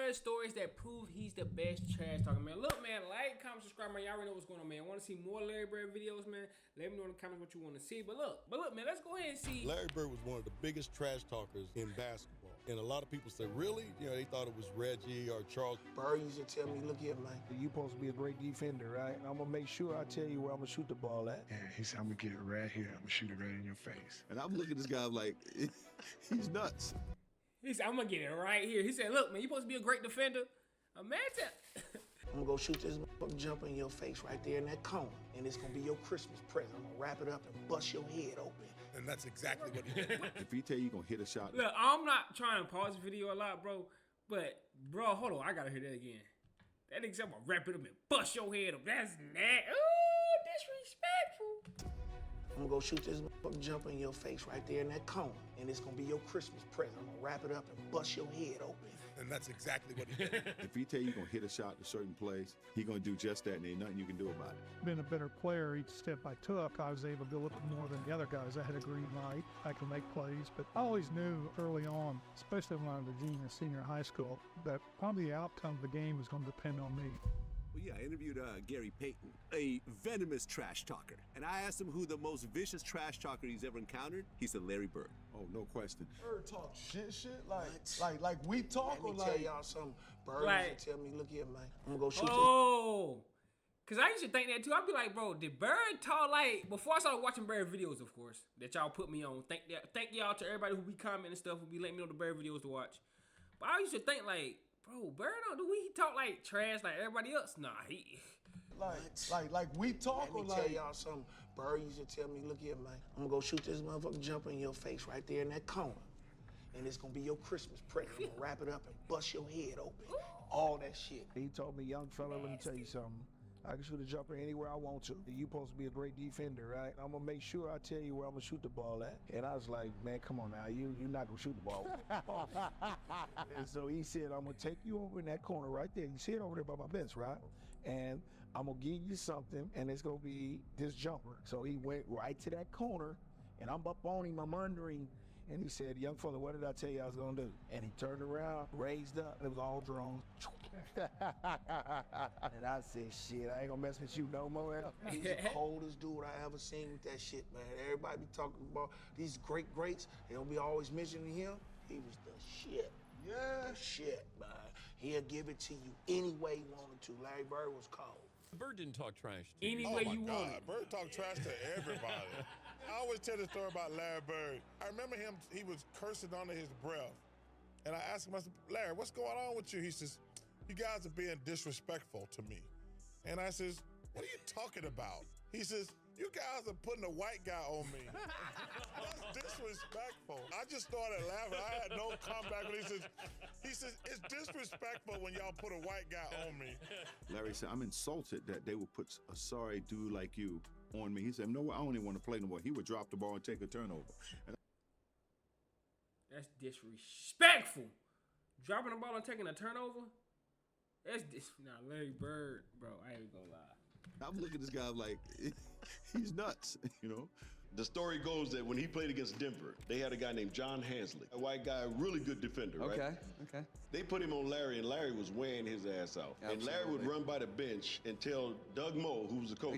the stories that prove he's the best trash talker, man. Look, man, like, comment, subscribe, man. Y'all already know what's going on, man. Want to see more Larry Bird videos, man? Let me know in the comments what you want to see. But look, man, let's go ahead and see. Larry Bird was one of the biggest trash talkers in basketball. And a lot of people say, really? You know, they thought it was Reggie or Charles. Bird used to tell me, look here, man. You're supposed to be a great defender, right? And I'm going to make sure I tell you where I'm going to shoot the ball at. Yeah, he said, I'm going to get it right here. I'm going to shoot it right in your face. And I'm looking at this guy like, he's nuts. He said, I'm going to get it right here. He said, look, man, you're supposed to be a great defender. Imagine. I'm going to go shoot this jumper in your face right there in that cone. And it's going to be your Christmas present. I'm going to wrap it up and bust your head open. And that's exactly what he did. If he tell you going to hit a shot. Look, I'm not trying to pause the video a lot, bro. But, bro, hold on. I got to hear that again. That nigga said, I'm going to wrap it up and bust your head up. That's nasty. Ooh, disrespectful. I'm gonna go shoot this jumper in your face right there in that cone. And it's gonna be your Christmas present. I'm gonna wrap it up and bust your head open. And that's exactly what he did. If he tell you going to hit a shot in a certain place, he going to do just that, and ain't nothing you can do about it. Been a better player each step I took. I was able to do a little more than the other guys. I had a green light. I could make plays, but I always knew early on, especially when I was a junior, senior high school, that probably the outcome of the game was going to depend on me. Well, yeah, I interviewed Gary Payton, a venomous trash talker. And I asked him who the most vicious trash talker he's ever encountered. He said Larry Bird. Oh, no question. Bird talk shit, like we talk or Let me tell y'all something. Bird used to tell me, look here, man. I'm gonna go shoot Oh, because I used to think that too. I'd be like, bro, did Bird talk like, before I started watching Bird videos, of course, that y'all put me on. Thank y'all to everybody who be commenting and stuff, who be letting me know the Bird videos to watch. But I used to think like, bro, Bird do he talk like trash like everybody else? Nah, he like we talk or Let me tell y'all something. Bird used to tell me, look here, man. I'm gonna go shoot this motherfucking jumper in your face right there in that corner. And it's gonna be your Christmas present. I'm gonna wrap it up and bust your head open. All that shit. He told me, young fella, let me tell you something. I can shoot a jumper anywhere I want to. You're supposed to be a great defender, right? I'm gonna make sure I tell you where I'm gonna shoot the ball at. And I was like, man, come on now, you're not gonna shoot the ball. And so he said, I'm gonna take you over in that corner right there. You see it over there by my bench, right? And I'm gonna give you something, and it's gonna be this jumper. So he went right to that corner, and I'm up on him, I'm under him. And he said, young fella, what did I tell you I was gonna do? And he turned around, raised up, and it was all drones. And I said, shit, I ain't gonna mess with you no more. He's the coldest dude I ever seen with that shit, man. Everybody be talking about these greats. They don't be always mentioning him. He was the shit. Yeah. The shit, man. He'll give it to you any way he wanted to. Larry Bird was cold. Bird didn't talk trash to you. any Oh way my you God, want it. Bird talked trash to everybody. I always tell the story about Larry Bird. I remember him, he was cursing under his breath. And I asked him, I said, Larry, what's going on with you? He says, you guys are being disrespectful to me. And I says, what are you talking about? He says, you guys are putting a white guy on me. That's disrespectful. I just started laughing. I had no comeback when he says, it's disrespectful when y'all put a white guy on me. Larry said, I'm insulted that they would put a sorry dude like you on me. He said, no, I don't even want to play no more. He would drop the ball and take a turnover. And That's disrespectful. Dropping the ball and taking a turnover? Nah, Larry Bird, bro, I ain't gonna lie. I'm looking at this guy like, he's nuts, you know? The story goes that when he played against Denver, they had a guy named John Hansley, a white guy, really good defender, right? Okay. They put him on Larry, and Larry was wearing his ass out. Absolutely. And Larry would run by the bench and tell Doug Moe, who was the coach,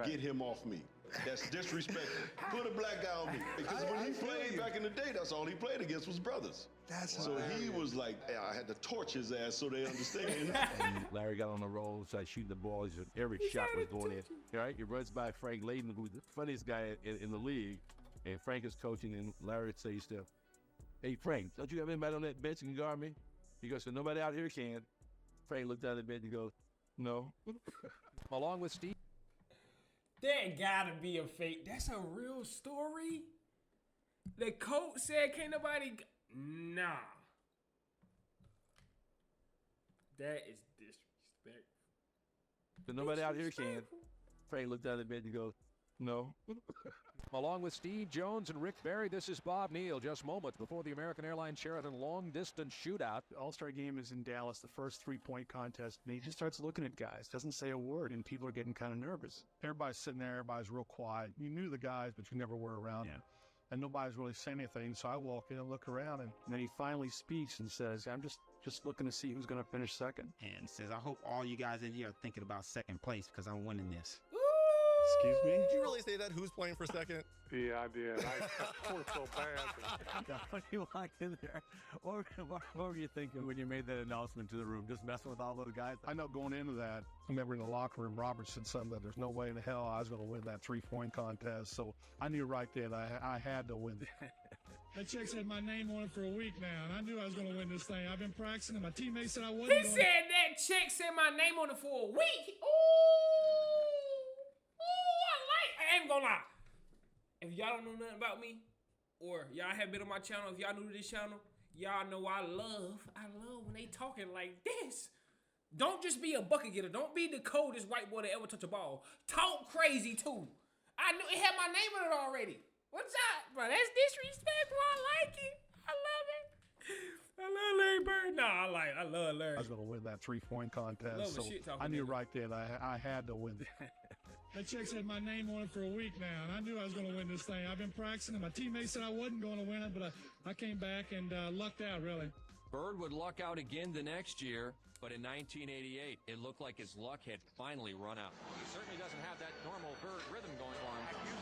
get him off me. That's disrespectful. Put a black guy on me. Because when he played back in the day, that's all he played against was brothers. So he was like, I had to torch his ass so they understand. And Larry got on the roll, started shooting the ball. Every shot was going in. Right? He runs by Frank Layden, who's the funniest guy in the league. And Frank is coaching, and Larry says to him, hey, Frank, don't you have anybody on that bench that can guard me? He goes, so nobody out here can. Frank looked down at the bench and goes, no. Along with Steve. That gotta be a fake. That's a real story? The coach said can't nobody... Nah. That is disrespectful. So nobody out here can. Frank looked down at the bench and goes, no. Along with Steve Jones and Rick Barry, this is Bob Neal. Just moments before the American Airlines Sheraton long-distance shootout. The All-Star game is in Dallas, the first three-point contest, and he just starts looking at guys, doesn't say a word, and people are getting kind of nervous. Everybody's sitting there, everybody's real quiet. You knew the guys, but you never were around them. And nobody's really saying anything, so I walk in and look around, and then he finally speaks and says, I'm just just looking to see who's going to finish second. And says, I hope all you guys in here are thinking about second place because I'm winning this. Excuse me? Did you really say that? Who's playing for second? Yeah, I did. I felt so bad. When you walked in there, what were you thinking when you made that announcement to the room? Just messing with all those guys? I know going into that, I remember in the locker room, Robert said something that there's no way in hell I was going to win that 3-point contest. So I knew right then I had to win it. That chick said my name on it for a week now, and I knew I was going to win this thing. I've been practicing, and my teammates said I wasn't. He said that chick said my name on it for a week. I ain't gonna lie. If y'all don't know nothing about me, or y'all have been on my channel, if y'all new to this channel, y'all know I love when they talking like this. Don't just be a bucket getter. Don't be the coldest white boy that ever touch a ball. Talk crazy too. I knew it had my name on it already. What's up, bro? That's disrespectful. I like it. I love it. I love Larry Bird. No, I love Larry. I was going to win that 3-point contest. So I knew right then I had to win it. That chick said my name on it for a week now, and I knew I was going to win this thing. I've been practicing, and my teammates said I wasn't going to win it, but I came back and lucked out, really. Bird would luck out again the next year, but in 1988, it looked like his luck had finally run out. He certainly doesn't have that normal Bird rhythm going for him.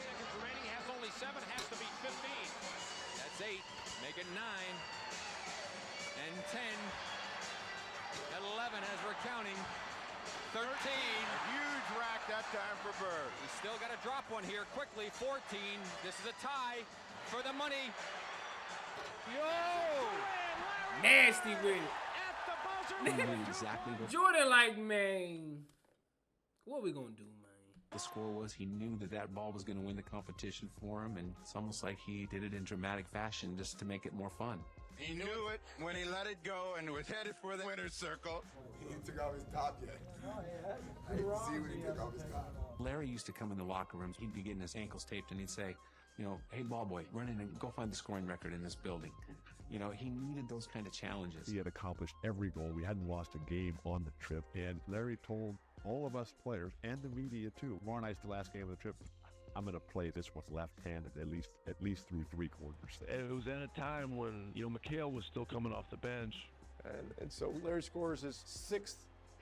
Seconds remaining, has only 7, has to beat 15. That's 8, make it 9, and 10, 11 as we're counting. 13. A huge rack that time for Bird. He's still got to drop one here quickly. 14. This is a tie for the money. Yo! Nasty with it. Exactly. Jordan, like, man, what we gonna do, man? The score was he knew that ball was going to win the competition for him, and it's almost like he did it in dramatic fashion just to make it more fun. He knew it when he let it go and was headed for the winner's circle. He didn't take off his top yet. I didn't see when he took off his top. Larry used to come in the locker rooms. He'd be getting his ankles taped, and he'd say, hey, ball boy, run in and go find the scoring record in this building. He needed those kind of challenges. He had accomplished every goal. We hadn't lost a game on the trip. And Larry told all of us players and the media, too, tomorrow night's the last game of the trip. I'm going to play this one left-handed at least through 3 quarters. It was at a time when, McHale was still coming off the bench. And so Larry scores his 6th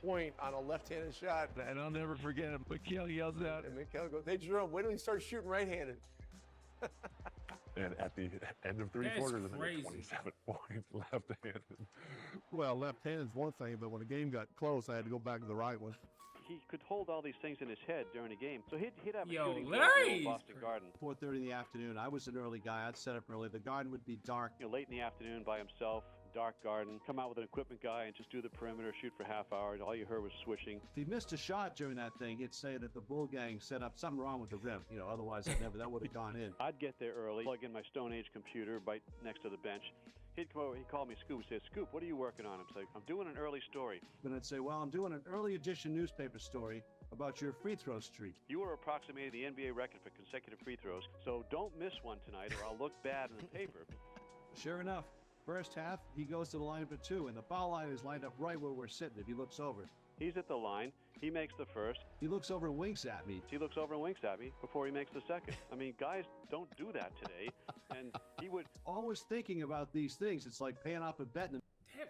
point on a left-handed shot. And I'll never forget him. McHale yells out. And McHale goes, hey, Jerome, wait till he starts shooting right-handed. And at the end of 3 quarters, I think 27 points left-handed. Well, left-handed is one thing, but when the game got close, I had to go back to the right one. He could hold all these things in his head during a game. So he'd have a shooting Larry! Boston Garden. 4:30 in the afternoon. I was an early guy. I'd set up early. The garden would be dark. Late in the afternoon by himself, dark garden. Come out with an equipment guy and just do the perimeter, shoot for half hour. And all you heard was swishing. If he missed a shot during that thing, he'd say that the Bull Gang set up something wrong with the rim. Otherwise that would have gone in. I'd get there early, plug in my Stone Age computer right next to the bench. He'd come over, he'd call me Scoop, say, Scoop, what are you working on? I'm saying, I'm doing an early story. Then I'd say, well, I'm doing an early edition newspaper story about your free throw streak. You are approximating the NBA record for consecutive free throws, so don't miss one tonight or I'll look bad in the paper. Sure enough, first half, he goes to the line for 2, and the foul line is lined up right where we're sitting if he looks over. He's at the line. He makes the first. He looks over and winks at me. He looks over and winks at me before he makes the second. I mean, guys don't do that today. And he would... Always thinking about these things. It's like paying off a bet. That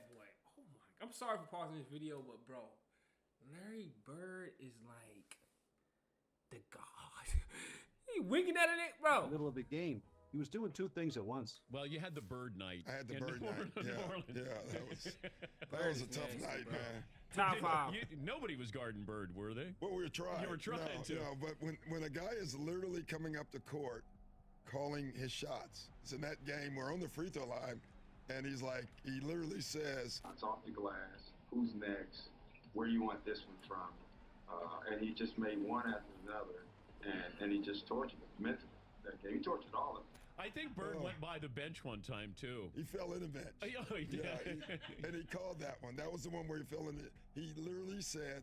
boy, oh my... I'm sorry for pausing this video, but bro, Larry Bird is like the god. He winking at it, bro. In the middle of the game. He was doing 2 things at once. Well, you had the Bird night. I had the Bird night. Yeah, that was a tough night, man. Top 5. Nobody was guarding Bird, were they? Well, we were trying. You were trying to. But when a guy is literally coming up the court, calling his shots. It's in that game. We're on the free throw line, and he literally says, "It's off the glass. Who's next? Where do you want this one from?" And he just made one after another, and he just tortured it mentally. That game, he tortured all of it. I think Bird went by the bench one time, too. He fell in the bench. Oh, he did. And he called that one. That was the one where he fell in it. He literally said,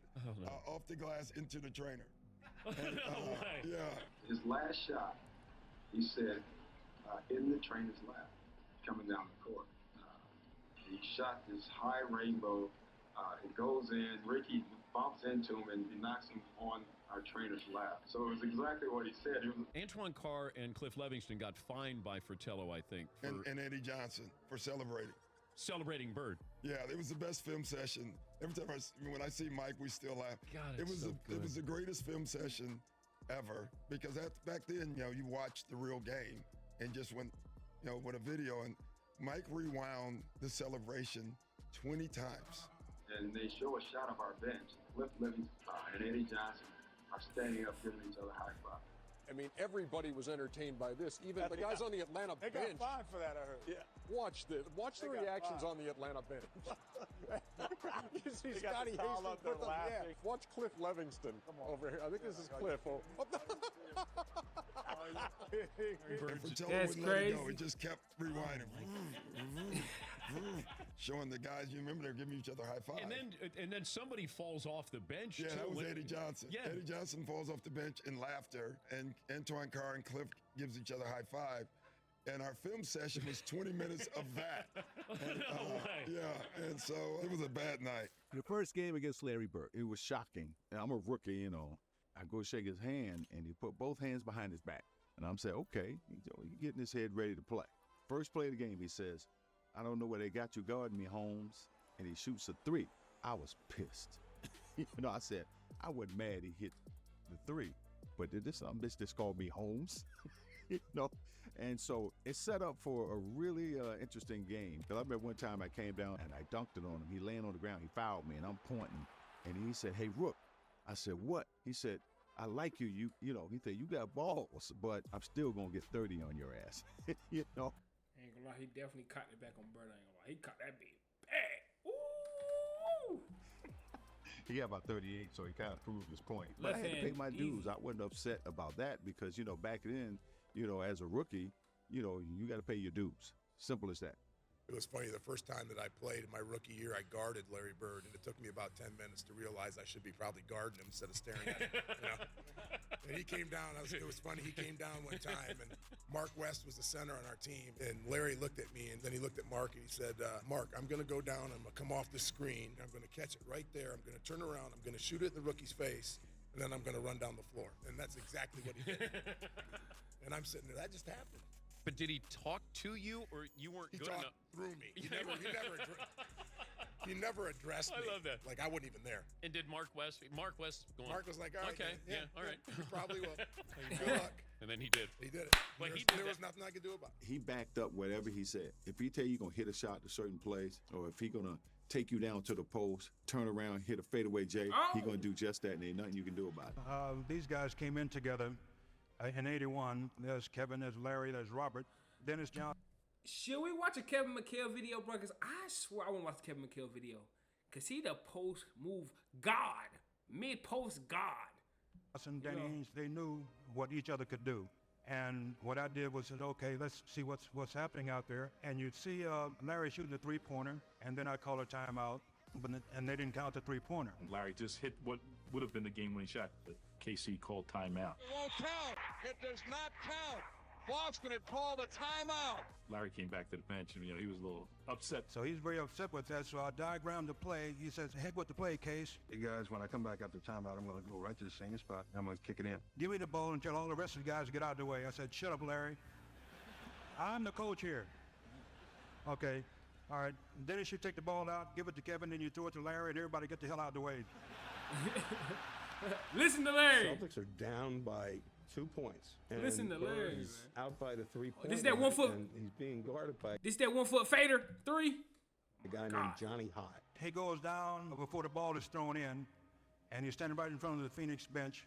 off the glass into the trainer. And, yeah. His last shot, he said, in the trainer's lap, coming down the court. He shot this high rainbow. It goes in. Ricky bumps into him, and he knocks him on our trainer's lap. So it was exactly what he said. Antoine Carr and Cliff Levingston got fined by Fratello, I think. And Eddie Johnson for celebrating. celebrating Bird. Yeah, it was the best film session. Every time when I see Mike, we still laugh. God, it was so it was the greatest film session ever because back then, you watched the real game and just went, with a video. And Mike rewound the celebration 20 times. And they show a shot of our bench. Cliff Livingston and Eddie Johnson are standing up giving each other high five. I mean, everybody was entertained by this. Even the guys on the Atlanta bench. They got fined for that, I heard. Yeah, watch the reactions on the Atlanta bench. You see Scotty Hastings with them. Yeah, watch Cliff Livingston over here. I think this is Cliff. That's crazy. It just kept rewinding. Showing the guys, you remember they're giving each other high five. And then somebody falls off the bench. Yeah, too. that was Eddie Johnson. Yeah. Eddie Johnson falls off the bench in laughter, and Antoine Carr and Cliff gives each other high five. And our film session was 20 minutes of that. And, yeah, and so it was a bad night. The first game against Larry Bird, it was shocking. And I'm a rookie, I go shake his hand, and he put both hands behind his back. And I'm saying, okay, he's getting his head ready to play. First play of the game, he says, I don't know where they got you guarding me, Holmes. And he shoots a 3. I was pissed. I said, I wasn't mad he hit the 3. But did this some bitch just called me Holmes? And so it set up for a really interesting game. Because I remember one time I came down and I dunked it on him. He laying on the ground. He fouled me, and I'm pointing. And he said, hey, Rook. I said, what? He said, I like you. He said, you got balls, but I'm still going to get 30 on your ass. Ain't gonna lie, he definitely caught it back on Bird. I ain't gonna lie. He caught that big bad. Ooh! He got about 38, so he kind of proved his point. But I had to pay my dues. I wasn't upset about that because, back then, as a rookie, you got to pay your dues. Simple as that. It was funny, the first time that I played in my rookie year, I guarded Larry Bird, and it took me about 10 minutes to realize I should be probably guarding him instead of staring at him. And he came down, it was funny, he came down one time, and Mark West was the center on our team, and Larry looked at me, and then he looked at Mark, and he said, Mark, I'm going to go down, I'm going to come off the screen, I'm going to catch it right there, I'm going to turn around, I'm going to shoot it in the rookie's face, and then I'm going to run down the floor. And that's exactly what he did. And I'm sitting there, that just happened. But did he talk to you, or you weren't good enough? He talked through me. He never addressed me. I love that. Like I wasn't even there. And did Mark West going? Mark was like, all right, okay, yeah, all right. You probably will. Good luck. And then he did. He did it. But there was nothing I could do about it. He backed up whatever he said. If he tell you going to hit a shot to a certain place, or if he going to take you down to the post, turn around, hit a fadeaway J, he going to do just that, and ain't nothing you can do about it. These guys came in together in 81. There's Kevin, there's Larry, there's Robert, Dennis John. Should we watch a Kevin McHale video, bro? Because I swear I want to watch the Kevin McHale video. Because he the post move God. Mid-post God. And Danny Ainge, they knew what each other could do. And what I did was said, okay, let's see what's happening out there. And you'd see Larry shooting a three-pointer, and then I call a timeout, and they didn't count the three-pointer. Larry just hit what would have been the game-winning shot, but KC called timeout. It won't count. It does not count. Boston had called a timeout. Larry came back to the bench, and he was a little upset. So he's very upset with that, so I diagrammed the play. He says, heck with the play, Case. Hey, guys, when I come back after timeout, I'm going to go right to the same spot. I'm going to kick it in. Give me the ball and tell all the rest of the guys to get out of the way. I said, shut up, Larry. I'm the coach here. Okay. All right. Dennis, you take the ball out, give it to Kevin, then you throw it to Larry, and everybody get the hell out of the way. Listen to Larry. Celtics are down by 2 points. And listen to Larry. He's out by the 3-point. This is that 1 foot. And he's being guarded by. This that 1 foot fader 3. A guy named Johnny High. He goes down before the ball is thrown in, and he's standing right in front of the Phoenix bench,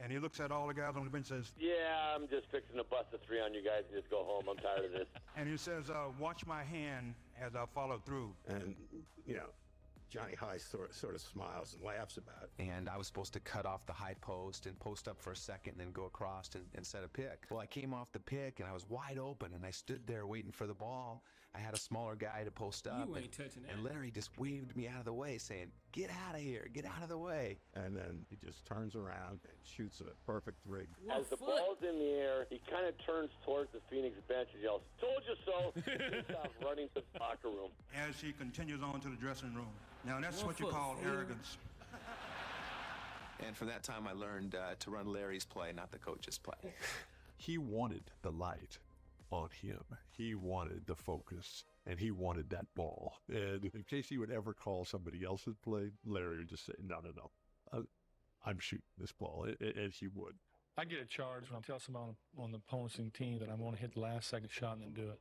and he looks at all the guys on the bench and says, yeah, I'm just fixing to bust a 3 on you guys and just go home. I'm tired of this. And he says, watch my hand as I follow through. And, Johnny High sort of smiles and laughs about it. And I was supposed to cut off the high post and post up for a second and then go across and set a pick. Well, I came off the pick and I was wide open and I stood there waiting for the ball. I had a smaller guy to post up. You ain't touching that. And Larry just waved me out of the way saying, get out of here, get out of the way. And then he just turns around and shoots a perfect 3. As the ball's in the air, he kind of turns towards the Phoenix bench and yells, told you so. He stops running to the locker room. As he continues on to the dressing room. Now that's what you call arrogance. And from that time I learned to run Larry's play, not the coach's play. He wanted the light on him. He wanted the focus. and he wanted that ball. And if KC would ever call somebody else's play, Larry would just say, no. I'm shooting this ball, and he would. I get a charge when I tell someone on the opposing team that I'm going to hit the last second shot and then do it.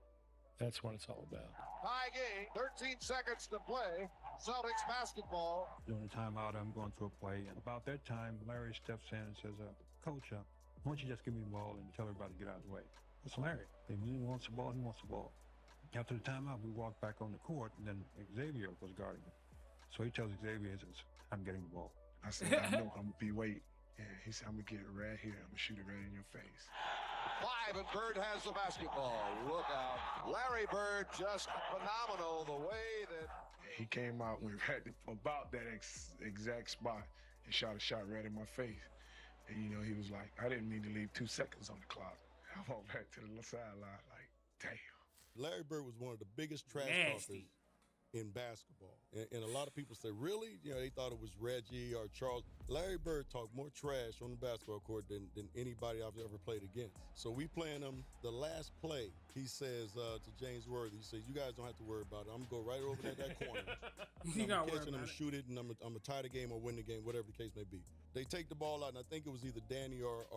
That's what it's all about. Tie game, 13 seconds to play. Celtics basketball. During the timeout, I'm going through a play. And about that time, Larry steps in and says, Coach, why don't you just give me the ball and tell everybody to get out of the way? It's Larry. If he wants the ball, he wants the ball. After the timeout, we walked back on the court, and then Xavier was guarding him. So he tells Xavier, I'm getting the ball. I said, I know I'm going to be waiting. And he said, I'm going to get it right here. I'm going to shoot it right in your face. 5, and Bird has the basketball. Look out. Larry Bird, just phenomenal the way that... He came out when right about that exact spot and shot a shot right in my face. And, you know, he was like, I didn't mean to leave 2 seconds on the clock. I walked back to the sideline like, damn. Larry Bird was one of the biggest trash talkers in basketball. And a lot of people say, really? You know, they thought it was Reggie or Charles. Larry Bird talked more trash on the basketball court than anybody I've ever played against. So we playing him the last play. He says to James Worthy, he says, you guys don't have to worry about it. I'm going to go right over there at that corner. I'm going to catch it, I'm going to shoot it, and I'm going to tie the game or win the game, whatever the case may be. They take the ball out, and I think it was either Danny or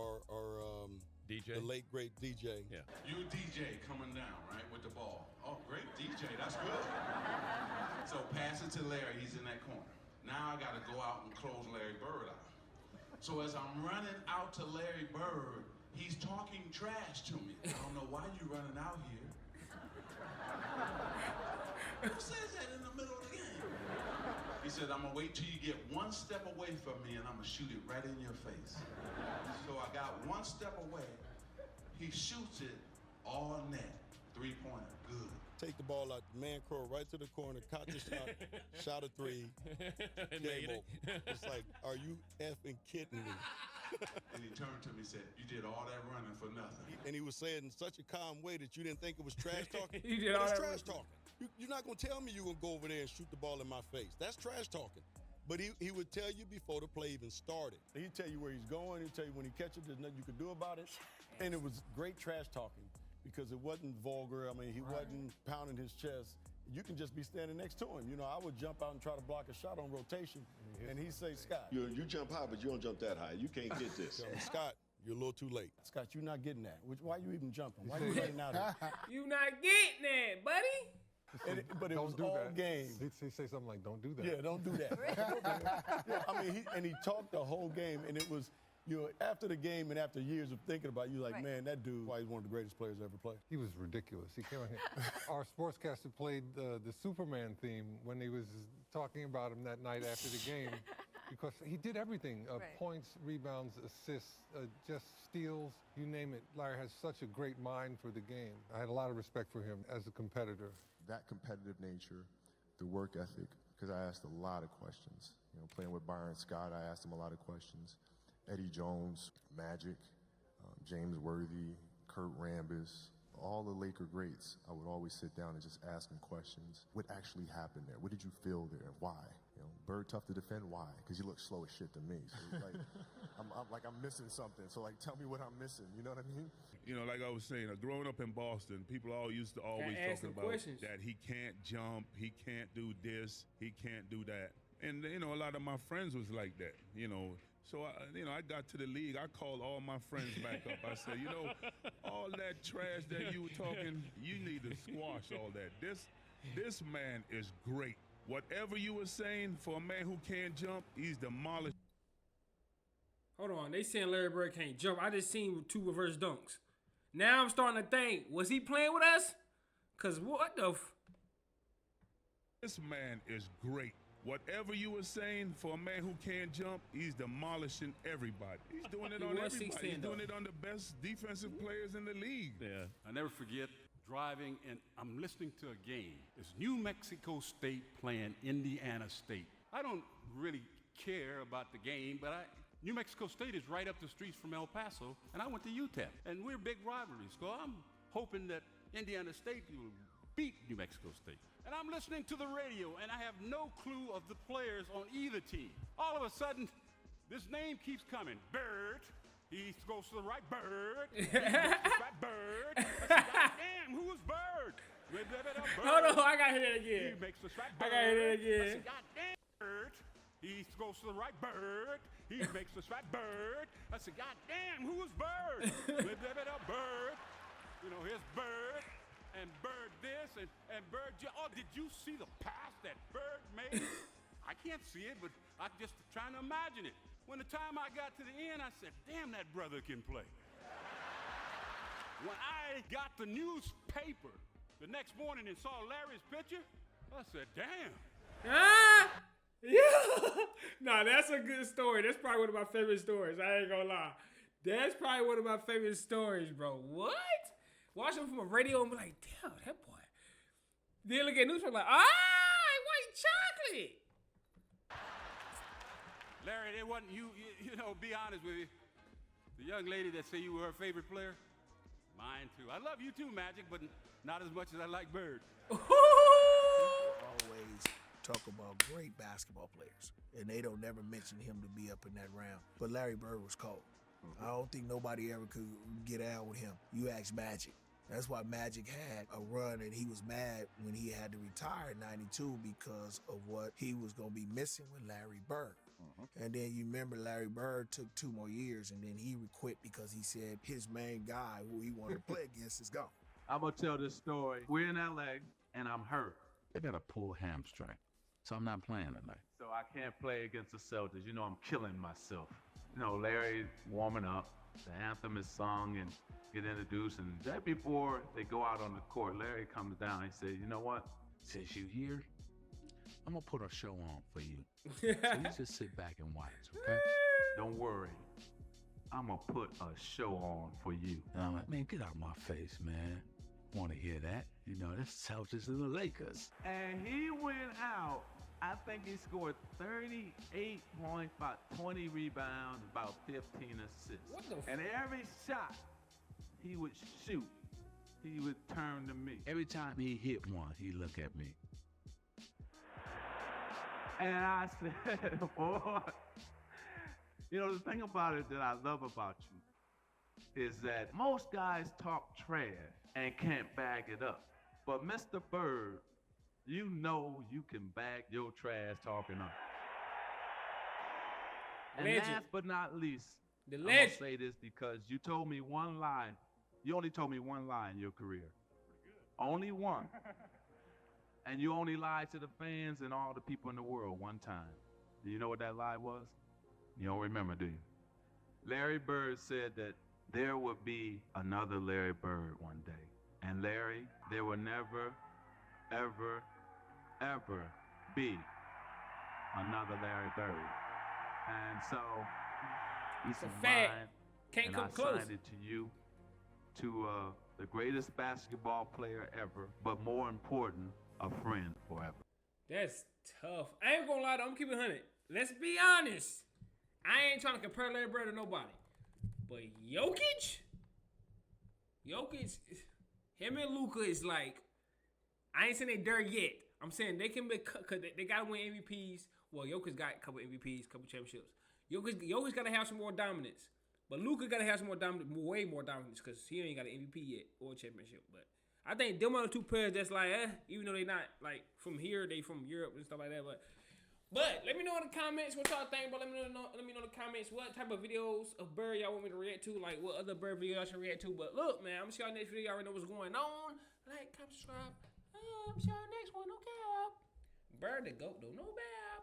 DJ? the late, great DJ. Yeah. You DJ coming down, right, with the ball. Oh, great DJ, that's good. So pass it to Larry, he's in that corner. Now I got to go out and close Larry Bird out. So as I'm running out to Larry Bird, he's talking trash to me. I don't know why you running out here. Who says that in the middle of the game? He said, I'm gonna wait till you get 1 step away from me and I'm gonna shoot it right in your face. So I got 1 step away. He shoots it all net. 3-pointer, good. Take the ball out, man crow right to the corner, caught the shot, shot a 3, game over. It's like, are you effing kidding me? And he turned to me and said, you did all that running for nothing. And he was saying in such a calm way that you didn't think it was trash talking. You did all It's that trash talking. You're not going to tell me you're going to go over there and shoot the ball in my face. That's trash talking. But he would tell you before the play even started. He'd tell you where he's going. He'd tell you when he catches it, there's nothing you can do about it. And it was great trash talking because it wasn't vulgar. I mean, he wasn't pounding his chest. You can just be standing next to him. You know, I would jump out and try to block a shot on rotation, and he'd say, Scott. You jump high, but you don't jump that high. You can't get this. Scott, you're a little too late. Scott, you're not getting that. Why you even jumping? Why you running out of it? You not getting that, buddy. But it was all game. He'd say something like, don't do that. Yeah, don't do that. Yeah, I mean, he talked the whole game, and it was, you know, after the game and after years of thinking about it, you're like, man, that dude, why he's one of the greatest players ever played. He was ridiculous. He came out here. Our sportscaster played the Superman theme when he was talking about him that night after the game because he did everything, points, rebounds, assists, just steals, you name it. Larry has such a great mind for the game. I had a lot of respect for him as a competitor. That competitive nature, the work ethic, because I asked a lot of questions. You know, playing with Byron Scott, I asked him a lot of questions. Eddie Jones, Magic, James Worthy, Kurt Rambis, all the Laker greats, I would always sit down and just ask them questions. What actually happened there? What did you feel there? Why? You know, Bird tough to defend. Why? Because he looks slow as shit to me. So it's like, I'm missing something. So like, tell me what I'm missing. You know what I mean? You know, like I was saying, growing up in Boston, people used to always talk about that he can't jump, he can't do this, he can't do that. And, you know, a lot of my friends was like that, you know. So, I got to the league. I called all my friends back up. I said, you know, all that trash that you were talking, you need to squash all that. This man is great. Whatever you were saying for a man who can't jump, he's demolished. Hold on. They saying Larry Bird can't jump. I just seen 2 reverse dunks. Now I'm starting to think, was he playing with us? Because what the This man is great. Whatever you were saying for a man who can't jump, he's demolishing everybody. He's doing it on everybody. He's doing it on the best defensive players in the league. Yeah. I never forget driving, and I'm listening to a game. It's New Mexico State playing Indiana State. I don't really care about the game, but New Mexico State is right up the streets from El Paso, and I went to UTEP, and we're big rivalries. So I'm hoping that Indiana State will beat New Mexico State. And I'm listening to the radio, and I have no clue of the players on either team. All of a sudden, this name keeps coming. Bird. He goes to the right. Bird. He goes to the right. Bird. I said, God damn, who is Bird? Hold on, I gotta hear that again. He makes the strike. I gotta hear that again. I said, God damn, Bird. He goes to the right, Bird. He makes the strike, Bird. I said, God damn, who is Bird? Bird. You know, here's Bird. And Bird this, and Bird, oh, did you see the pass that Bird made? I can't see it, but I'm just trying to imagine it. When the time I got to the end, I said, damn, that brother can play. When I got the newspaper the next morning and saw Larry's picture, I said, damn. Yeah. Nah, that's a good story. That's probably one of my favorite stories. I ain't gonna lie. That's probably one of my favorite stories, bro. What? Watch him from a radio and be like, damn, that boy. Then look at newspaper like, white chocolate. Larry, it wasn't you know, be honest with you. The young lady that said you were her favorite player, mine too. I love you too, Magic, but not as much as I like Bird. Always talk about great basketball players, and they don't never mention him to be up in that round. But Larry Bird was cold. I don't think nobody ever could get out with him. You ask Magic. That's why Magic had a run, and he was mad when he had to retire in '92 because of what he was going to be missing with Larry Bird. And then you remember Larry Bird took 2 more years, and then he quit because he said his main guy who he wanted to play against is gone. I'm going to tell this story. We're in L.A., and I'm hurt. They got a pulled hamstring, so I'm not playing tonight. So I can't play against the Celtics. You know, I'm killing myself. You know, Larry's warming up. The anthem is sung and get introduced. And right before they go out on the court, Larry comes down and says, you know what? Since you're here, I'm going to put a show on for you. So you just sit back and watch, okay? Don't worry. I'm going to put a show on for you. And I'm like, man, get out of my face, man. Want to hear that? You know, that's Celtics and the Lakers. And he went out. I think he scored 38 points, about 20 rebounds, about 15 assists. What the and every shot he would shoot, he would turn to me. Every time he hit one, he'd look at me. And I said, boy, you know, the thing about it that I love about you is that most guys talk trash and can't bag it up. But Mr. Bird, you know you can bag your trash talking up. And Legend. last but not least, The I'm legend. gonna say this because you told me one lie. You only told me one lie in your career. Only one. And you only lied to the fans and all the people in the world one time. Do you know what that lie was? You don't remember, do you? Larry Bird said that there would be another Larry Bird one day. And Larry, there will never, ever, ever be another Larry Bird. And so, It's a of fact. mine, Can't and come I close. signed it to you, to the greatest basketball player ever, but more important, a friend forever. That's tough. I ain't gonna lie, though. I'm keeping it 100. Let's be honest. I ain't trying to compare Larry Bird to nobody. But Jokic, him and Luka is like, I ain't saying they dirt yet. I'm saying they can be, because they got to win MVPs. Well, Jokic got a couple MVPs, couple championships. Jokic got to have some more dominance. But Luka got to have some more dominance, way more dominance, because he ain't got an MVP yet or a championship. But I think them are the two players that's like, even though they not like from here, they from Europe and stuff like that. But let me know in the comments what y'all think. But let me know in the comments what type of videos of Bird y'all want me to react to. Like what other Bird videos I should react to. But look, man, I'm gonna see y'all next video. Y'all already know what's going on. Like, comment, subscribe. I'm see y'all next one. Okay, Bird the GOAT though. No bad.